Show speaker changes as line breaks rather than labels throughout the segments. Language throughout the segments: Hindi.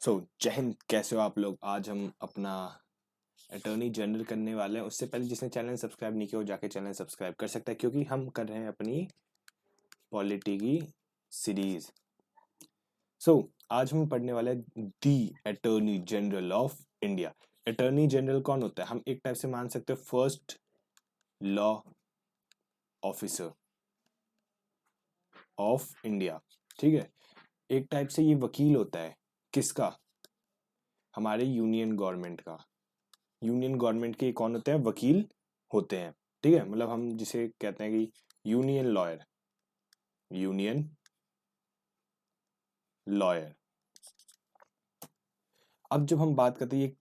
जय हिंद। कैसे हो आप लोग? आज हम अपना अटॉर्नी जनरल करने वाले हैं। उससे पहले जिसने चैनल सब्सक्राइब नहीं किया वो जाके चैनल सब्सक्राइब कर सकता है, क्योंकि हम कर रहे हैं अपनी पॉलिटी की सीरीज। आज हम पढ़ने वाले हैं the attorney general of India. Attorney general कौन होता है? हम एक टाइप से मान सकते हैं first law officer of India. ठीक है, एक टाइप से ये वकील होता है। किसका? हमारे यूनियन गवर्नमेंट का। यूनियन गवर्नमेंट के कौन होते हैं? वकील होते हैं। ठीक है, मतलब हम जिसे कहते हैं कि यूनियन लॉयर। Union lawyer. अब जब हम बात करते हैं, ये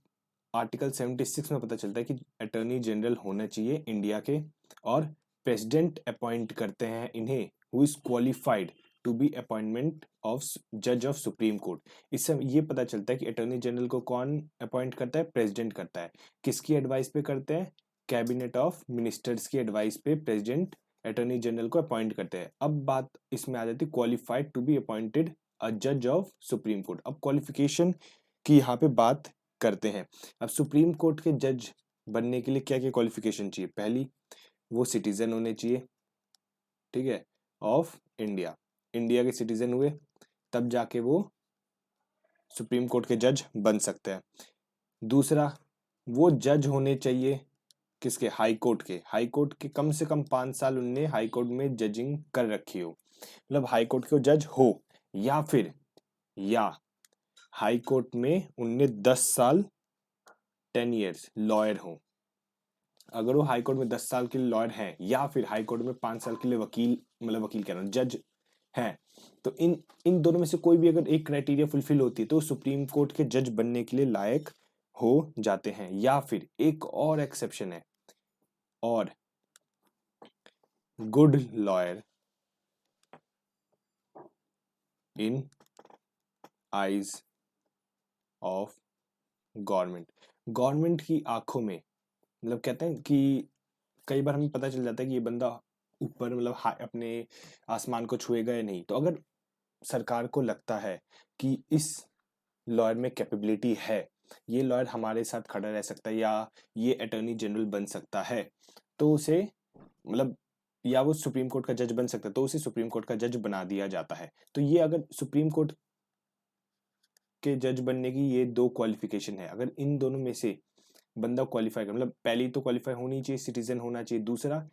आर्टिकल 76 में पता चलता है कि अटॉर्नी जनरल होना चाहिए इंडिया के, और प्रेसिडेंट अपॉइंट करते हैं इन्हें, who is qualified to be appointment of जज ऑफ सुप्रीम कोर्ट। इससे ये पता चलता है कि अटॉर्नी जनरल को कौन अपॉइंट करता है? प्रेसिडेंट करता है। किसकी एडवाइस पे करते हैं? कैबिनेट ऑफ मिनिस्टर्स की एडवाइस पे प्रेसिडेंट अटॉर्नी जनरल को अपॉइंट करते हैं। अब बात इसमें आ जाती है qualified to be appointed a जज ऑफ सुप्रीम कोर्ट। अब क्वालिफिकेशन की यहाँ पे बात करते हैं। अब सुप्रीम कोर्ट के जज बनने के लिए क्या क्या क्वालिफिकेशन चाहिए? पहली, वो सिटीजन होने चाहिए। ठीक है, ऑफ इंडिया। इंडिया के सिटीजन हुए तब जाके वो सुप्रीम कोर्ट के जज बन सकते हैं। दूसरा, वो जज होने चाहिए किसके? हाई कोर्ट के। हाई कोर्ट के कम से कम 5 साल उनने हाई कोर्ट में जजिंग कर रखी हो, मतलब हाई कोर्ट के जज हो। या फिर या हाई कोर्ट में उनने 10 साल 10 years लॉयर हो। अगर वो हाई कोर्ट में 10 साल के लिए लॉयर हैं, या फिर हाई कोर्ट में 5 साल के लिए वकील, मतलब वकील कह रहा हूँ, जज हैं, तो इन इन दोनों में से कोई भी अगर एक क्राइटेरिया फुलफिल होती है तो सुप्रीम कोर्ट के जज बनने के लिए लायक हो जाते हैं। या फिर एक और एक्सेप्शन है, और good lawyer in eyes of government. Government की आंखों में, मतलब कहते हैं कि कई बार हमें पता चल जाता है कि ये बंदा ऊपर, मतलब अपने आसमान को छुएगा या नहीं। तो अगर सरकार को लगता है कि इस लॉयर में कैपेबिलिटी है, ये लॉयर हमारे साथ खड़ा रह सकता है, या ये अटॉर्नी जनरल बन सकता है, तो उसे, मतलब, या वो सुप्रीम कोर्ट का जज बन सकता है, तो उसे सुप्रीम कोर्ट का जज बना दिया जाता है। तो ये अगर सुप्रीम कोर्ट के जज बनने की ये दो क्वालिफिकेशन है। अगर इन दोनों में से बंदा क्वालिफाई कर, मतलब पहली तो क्वालिफाई होनी चाहिए, सिटीजन होना चाहिए। दूसरा,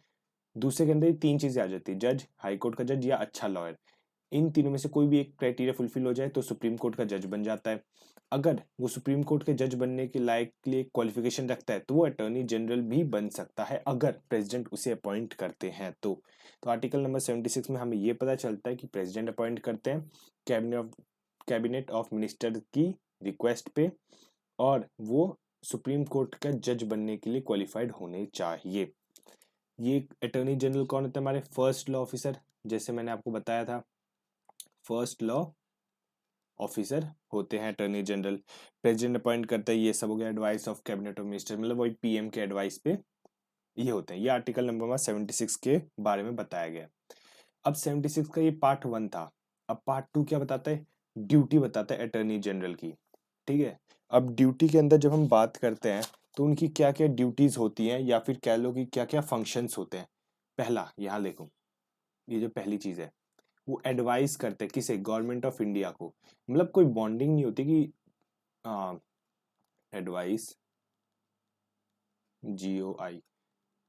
दूसरे के अंदर तीन चीजें आ जाती है: जज, हाई कोर्ट का जज, या अच्छा लॉयर। इन तीनों में से कोई भी एक क्राइटेरिया फुलफिल हो जाए तो सुप्रीम कोर्ट का जज बन जाता है। अगर वो सुप्रीम कोर्ट के जज बनने के लायक के लिए क्वालिफिकेशन रखता है तो वो अटॉर्नी जनरल भी बन सकता है, अगर प्रेसिडेंट उसे अपॉइंट करते हैं तो आर्टिकल नंबर 76 में हमें ये पता चलता है कि प्रेसिडेंट अपॉइंट करते हैं कैबिनेट ऑफ मिनिस्टर की रिक्वेस्ट पे, और वो सुप्रीम कोर्ट का जज बनने के लिए क्वालिफाइड होने चाहिए। ये अटॉर्नी जनरल कौन होता है? हमारे फर्स्ट लॉ ऑफिसर, जैसे मैंने आपको बताया था, फर्स्ट लॉ ऑफिसर होते हैं अटॉर्नी जनरल। प्रेसिडेंट अपॉइंट करता है, ये सब हो गया advice of cabinet of minister, मतलब वही पीएम के एडवाइस पे ये होते हैं। ये आर्टिकल नंबर 76 के बारे में बताया गया। अब 76 का ये पार्ट 1 था। अब पार्ट 2 क्या बताता है? ड्यूटी बताता है अटॉर्नी जनरल की। ठीक है, अब ड्यूटी के अंदर जब हम बात करते हैं तो उनकी क्या क्या ड्यूटीज होती हैं, या फिर कह लो कि क्या क्या फंक्शंस होते हैं। पहला, यहाँ देखो, ये जो पहली चीज है, वो एडवाइस करते हैं किसे? गवर्नमेंट ऑफ इंडिया को। मतलब कोई बॉन्डिंग नहीं होती कि advice, GOI,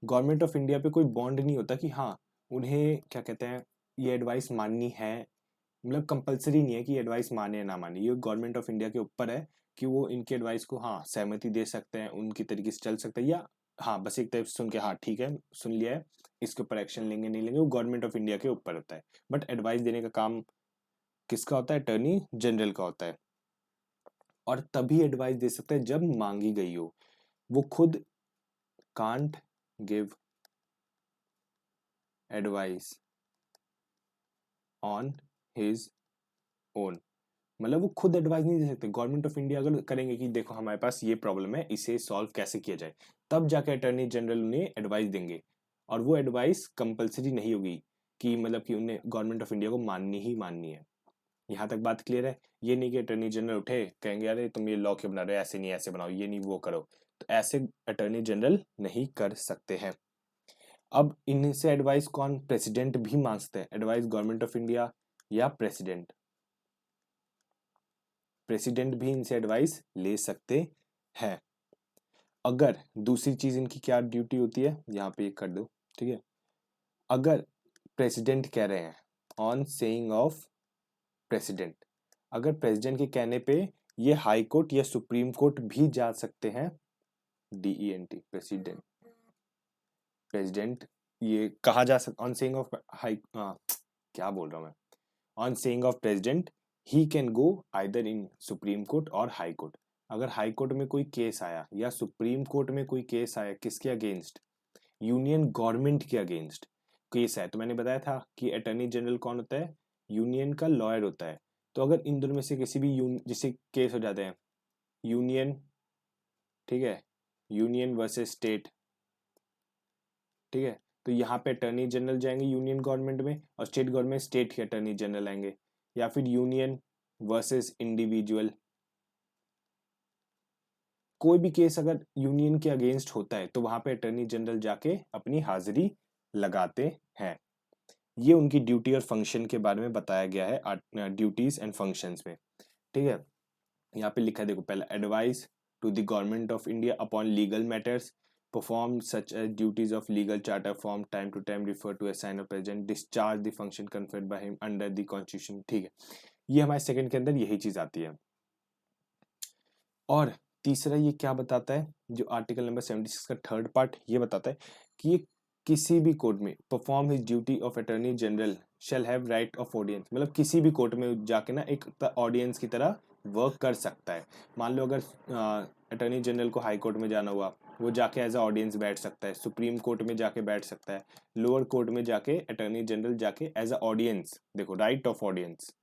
government of India पे कोई बॉन्ड नहीं होता कि हाँ उन्हें क्या कहते हैं, ये एडवाइस माननी है। मतलब कंपलसरी नहीं है कि एडवाइस माने या ना माने, ये गवर्नमेंट ऑफ इंडिया के ऊपर है कि वो इनके एडवाइस को हाँ सहमति दे सकते हैं, उनकी तरीके से चल सकते हैं, या हाँ बस एक टाइप से सुन के हाँ ठीक है सुन लिया है, इसके ऊपर एक्शन लेंगे नहीं लेंगे, वो गवर्नमेंट ऑफ इंडिया के ऊपर होता है। बट एडवाइस देने का काम किसका होता है? अटॉर्नी जनरल का होता है। और तभी एडवाइस दे सकता है जब मांगी गई हो। वो खुद can't give advice on his own, मतलब वो खुद एडवाइस नहीं दे सकते। गवर्नमेंट ऑफ इंडिया अगर करेंगे कि देखो हमारे पास ये प्रॉब्लम है, इसे सॉल्व कैसे किया जाए, तब जाके अटॉर्नी जनरल उन्हें एडवाइस देंगे। और वो एडवाइस कंपलसरी नहीं होगी कि मतलब कि उन्हें गवर्नमेंट ऑफ इंडिया को माननी ही माननी है। यहाँ तक बात क्लियर है। ये नहीं कि अटॉर्नी जनरल उठे कहेंगे अरे तुम ये लॉ क्यों बना रहे हो, ऐसे नहीं ऐसे बनाओ, ये नहीं वो करो, तो ऐसे अटॉर्नी जनरल नहीं कर सकते हैं। अब इनसे एडवाइस कौन, प्रेसिडेंट भी मांग सकते हैं एडवाइस, गवर्नमेंट ऑफ इंडिया या प्रेसिडेंट, प्रेसिडेंट भी इनसे एडवाइस ले सकते हैं। अगर दूसरी चीज इनकी क्या ड्यूटी होती है, यहाँ पे कर दो, ठीक है। अगर प्रेसिडेंट कह रहे हैं, ऑन सेइंग ऑफ प्रेसिडेंट, अगर प्रेसिडेंट के कहने पे ये हाई कोर्ट या सुप्रीम कोर्ट भी जा सकते हैं, DENT प्रेसिडेंट, प्रेसिडेंट ये कहा जा सकता, ऑन सेइंग ऑफ हाई, क्या बोल रहा हूं मैं, on saying of president he can go either in supreme court और हाई कोर्ट। अगर हाई कोर्ट में कोई केस आया या सुप्रीम कोर्ट में कोई केस आया, किसके अगेंस्ट, यूनियन गवर्नमेंट के अगेंस्ट केस है, तो मैंने बताया था कि अटॉर्नी जनरल कौन होता है, यूनियन का लॉयर होता है। तो अगर इन दोनों में से किसी भी जैसे केस हो जाते हैं यूनियन, ठीक है, यूनियन वर्सेस स्टेट, ठीक है, तो यहाँ पे अटॉर्नी जनरल जाएंगे यूनियन गवर्नमेंट में और स्टेट गवर्नमेंट स्टेट के अटॉर्नी जनरल आएंगे। या फिर यूनियन वर्सेस इंडिविजुअल, कोई भी केस अगर यूनियन के अगेंस्ट होता है तो वहां पे अटॉर्नी जनरल जाके अपनी हाजिरी लगाते हैं। ये उनकी ड्यूटी और फंक्शन के बारे में बताया गया है ड्यूटीज एंड फंक्शंस में, ठीक है। यहाँ पे लिखा है देखो, पहला advice to the government of India upon legal matters, perform such as duties of legal character from time to time refer to a sign of present, discharge the function conferred by him under the constitution, ठीक है। ये हमारे सेकंड के अंदर यही चीज आती है। और तीसरा ये क्या बताता है, जो आर्टिकल नंबर 76 का थर्ड पार्ट ये बताता है कि ये किसी भी कोर्ट में perform his duty of attorney general shall have right of audience, मतलब किसी भी कोर्ट में जाके ना एक ऑडियंस की तरह वर्क कर सकता है। मान लो अगर अटॉर्नी जनरल को हाई कोर्ट में जाना हुआ, वो जाके एज अ ऑडियंस बैठ सकता है, सुप्रीम कोर्ट में जाके बैठ सकता है, लोअर कोर्ट में जाके अटॉर्नी जनरल जाके एज अ ऑडियंस, देखो राइट ऑफ ऑडियंस,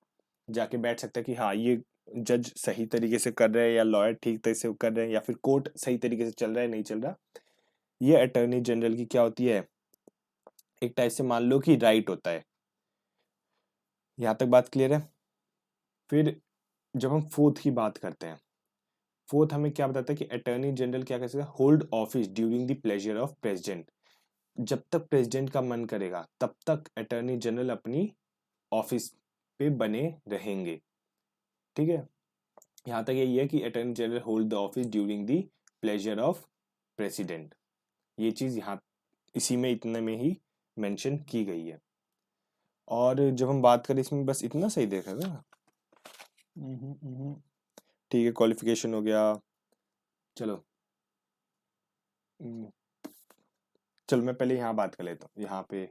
जाके बैठ सकता है कि हाँ ये जज सही तरीके से कर रहे हैं या लॉयर ठीक तरीके से कर रहे हैं या फिर कोर्ट सही तरीके से चल रहा है नहीं चल रहा। ये अटॉर्नी जनरल की क्या होती है, एक टाइप से मान लो कि राइट होता है। यहां तक बात क्लियर है। फिर जब हम फोर्थ की बात करते हैं, फोर्थ हमें क्या बताता है कि अटॉर्नी जनरल क्या कर सकता है, hold office during the pleasure of president, जब तक प्रेसिडेंट का मन करेगा तब तक अटॉर्नी जनरल अपनी ऑफिस पे बने रहेंगे, ठीक है। यहाँ तक यही है कि attorney general hold the office during the pleasure of president, ये चीज यहाँ इसी में इतने में ही मेंशन की गई है। और जब हम बात करें इसमें बस इतना सही देखा था, ठीक है, क्वालिफिकेशन हो गया। चलो चलो मैं पहले यहाँ बात कर लेता हूँ, यहाँ पे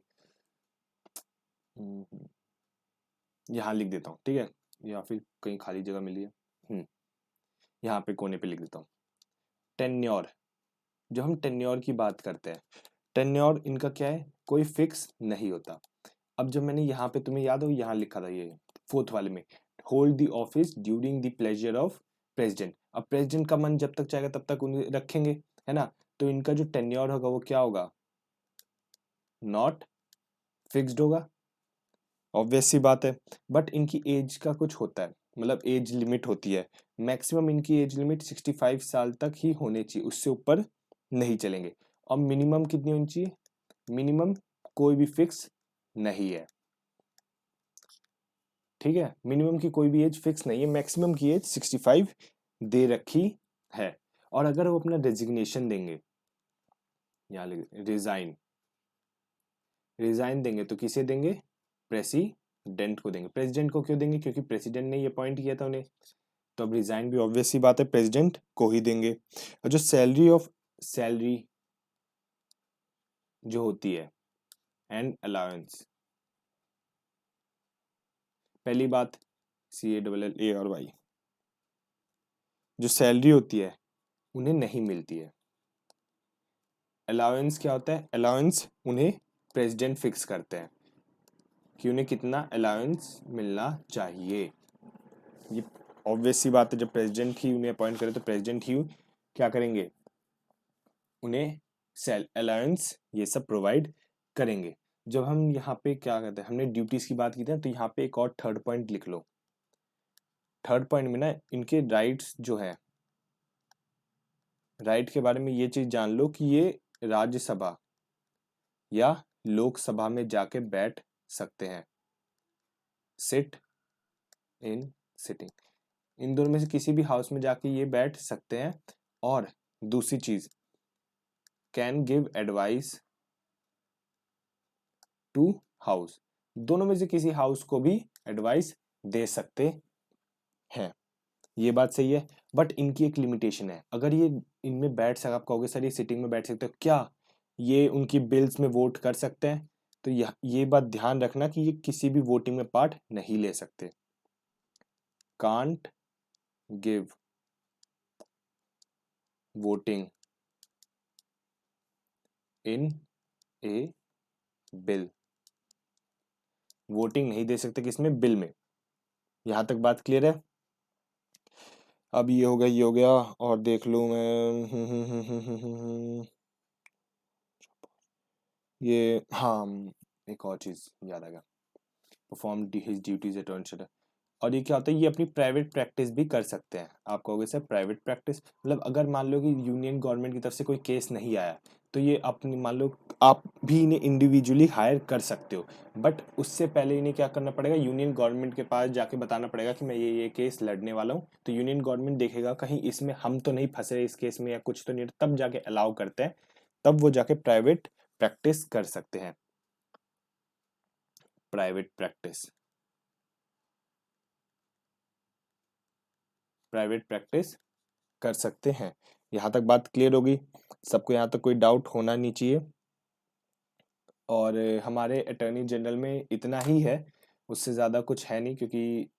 यहाँ लिख देता हूँ, ठीक है, या फिर कहीं खाली जगह मिली है, यहाँ पे कोने पे लिख देता हूँ। टेन्योर, जब हम टेन्योर की बात करते हैं, टेन्योर इनका क्या है, कोई फिक्स नहीं होता। अब जब मैंने यहाँ पे, तुम्हें याद हो यहाँ लिखा था ये फोर्थ वाले में, hold the office during the pleasure of president, अब प्रेसिडेंट का मन जब तक चाहेगा तब तक उन्हें रखेंगे, है ना, तो इनका जो टेन्योर होगा वो क्या होगा, नॉट फिक्स्ड होगा, ऑब्वियस सी बात है। बट इनकी एज का कुछ होता है, मतलब एज लिमिट होती है, मैक्सिमम इनकी एज लिमिट 65 साल तक ही होनी चाहिए, उससे ऊपर नहीं चलेंगे। और मिनिमम कितनी होनी चाहिए, मिनिमम कोई भी फिक्स नहीं है, ठीक है, मिनिमम की कोई भी एज फिक्स नहीं है, मैक्सिमम की एज 65 दे रखी है। और अगर वो अपना रेजिग्नेशन देंगे, यहाँ रिजाइन, रिजाइन देंगे तो किसे देंगे, प्रेसिडेंट को देंगे। प्रेसिडेंट को क्यों देंगे, क्योंकि प्रेसिडेंट ने ये अपॉइंट किया था उन्हें, तो अब रिजाइन भी ऑब्वियस सी बात है प्रेसिडेंट को ही देंगे। और जो सैलरी जो होती है एंड अलाउंस, पहली बात CALLARY, जो सैलरी होती है उन्हें नहीं मिलती है। अलाउंस क्या होता है, अलाउंस उन्हें प्रेसिडेंट फिक्स करते हैं कि उन्हें कितना अलाउंस मिलना चाहिए। ये ऑब्वियस सी बात है, जब प्रेसिडेंट ही उन्हें अपॉइंट करे तो प्रेसिडेंट ही क्या करेंगे, उन्हें अलाउंस ये सब प्रोवाइड करेंगे। जब हम यहाँ पे क्या कहते हैं, हमने ड्यूटीज की बात की थी तो यहाँ पे एक और थर्ड पॉइंट लिख लो, थर्ड पॉइंट में ना इनके राइट्स जो है, राइट के बारे में ये चीज जान लो कि ये राज्यसभा या लोकसभा में जाके बैठ सकते हैं, सिट इन सिटिंग, इन दोनों में से किसी भी हाउस में जाके ये बैठ सकते हैं। और दूसरी चीज, can give advice to house, दोनों में से किसी हाउस को भी एडवाइस दे सकते हैं। ये बात सही है, बट इनकी एक लिमिटेशन है। अगर ये इनमें बैठ सक, आप कहोगे सर ये सिटिंग में बैठ सकते हो, क्या ये उनकी बिल्स में वोट कर सकते हैं? तो ये बात ध्यान रखना कि ये किसी भी वोटिंग में पार्ट नहीं ले सकते। Can't give voting in A bill, voting नहीं दे सकते किसमें? बिल में। यहां तक बात क्लियर है? अब ये हो गया, ये हो गया, और देख लूं मैं ये, हाँ, एक और चीज याद आ गया, perform his duties at on. और ये क्या होता है, ये अपनी प्राइवेट प्रैक्टिस भी कर सकते हैं। आप कहोगे सर प्राइवेट प्रैक्टिस मतलब, अगर मान लो कि यूनियन गवर्नमेंट की तरफ से कोई केस नहीं आया, तो ये अपनी, मान लो आप भी इन्हें इंडिविजुअली हायर कर सकते हो, बट उससे पहले इन्हें क्या करना पड़ेगा, यूनियन गवर्नमेंट के पास जाके बताना पड़ेगा कि मैं ये केस लड़ने वाला हूँ। तो यूनियन गवर्नमेंट देखेगा कहीं इसमें हम तो नहीं फंसे इस केस में या कुछ तो नहीं, तब जाके अलाउ करते हैं, तब वो जाके प्राइवेट प्रैक्टिस कर सकते हैं। प्राइवेट प्रैक्टिस, प्राइवेट प्रैक्टिस कर सकते हैं। यहाँ तक बात क्लियर होगी सबको? यहाँ तक कोई डाउट होना नहीं चाहिए। और हमारे अटॉर्नी जनरल में इतना ही है, उससे ज़्यादा कुछ है नहीं, क्योंकि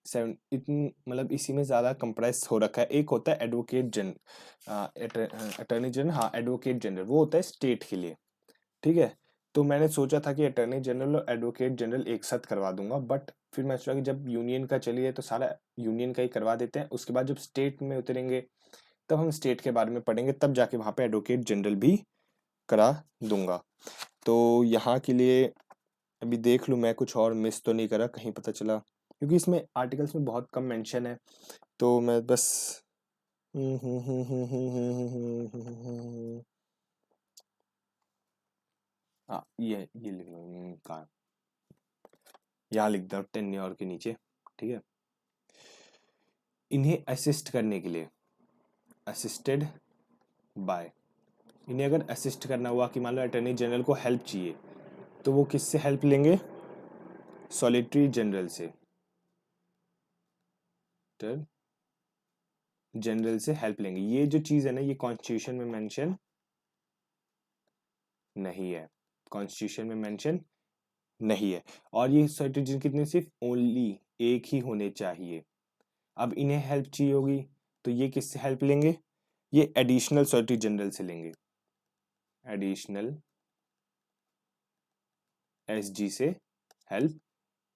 सेवन इतनी मतलब इसी में ज़्यादा कंप्रेस हो रखा है। एक होता है एडवोकेट जनरल, अटॉर्नी जनरल, हाँ एडवोकेट जनरल, वो होता है स्टेट के लिए, ठीक है। तो मैंने सोचा था कि अटॉर्नी जनरल और एडवोकेट जनरल एक साथ करवा दूंगा, बट फिर मैं सोचा कि जब यूनियन का चलिए तो सारा यूनियन का ही करवा देते हैं, उसके बाद जब स्टेट में उतरेंगे तब हम स्टेट के बारे में पढ़ेंगे, तब जाके वहाँ पे एडवोकेट जनरल भी करा दूंगा। तो यहाँ के लिए अभी देख लूँ मैं कुछ और मिस तो नहीं करा कहीं, पता चला, क्योंकि इसमें आर्टिकल्स में बहुत कम मेंशन है, तो मैं बस हाँ ये लिख लो, कहाँ, यहाँ लिख दो टेन्योर के नीचे, ठीक है। इन्हें असिस्ट करने के लिए, असिस्टेड बाय, इन्हें अगर असिस्ट करना हुआ कि मान लो अटॉर्नी जनरल को हेल्प चाहिए, तो वो किससे हेल्प लेंगे? सॉलिटरी जनरल से, जनरल से हेल्प लेंगे। ये जो चीज है ना, ये कॉन्स्टिट्यूशन में मेंशन नहीं है, कॉन्स्टिट्यूशन में मेंशन नहीं है। और ये सॉलिटरी जनरल कितने, सिर्फ ओनली एक ही होने चाहिए। अब इन्हें हेल्प चाहिए होगी तो ये किससे हेल्प लेंगे? ये एडिशनल सॉलिटरी जनरल से लेंगे, एडिशनल एसजी से हेल्प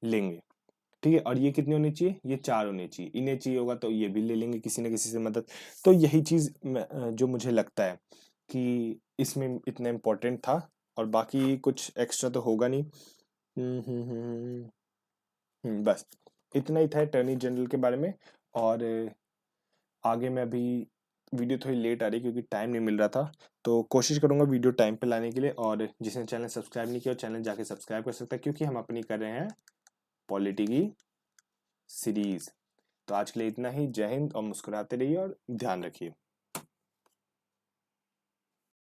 लेंगे, ठीक है। और ये कितने होने चाहिए? ये 4 होने चाहिए। इन्हें चाहिए होगा तो ये भी ले लेंगे किसी न किसी से मदद। तो यही चीज जो मुझे लगता है कि इसमें इतना इम्पोर्टेंट था, और बाकी कुछ एक्स्ट्रा तो होगा नहीं। बस इतना ही था अटॉर्नी जनरल के बारे में। और आगे मैं अभी, वीडियो थोड़ी लेट आ रही क्योंकि टाइम नहीं मिल रहा था, तो कोशिश करूंगा वीडियो टाइम पे लाने के लिए। और जिसने चैनल सब्सक्राइब नहीं किया चैनल जाके सब्सक्राइब कर सकता है, क्योंकि हम अपनी कर रहे हैं पॉलिटी की सीरीज। तो आज के लिए इतना ही। जय हिंद, और मुस्कुराते रहिए और ध्यान रखिए।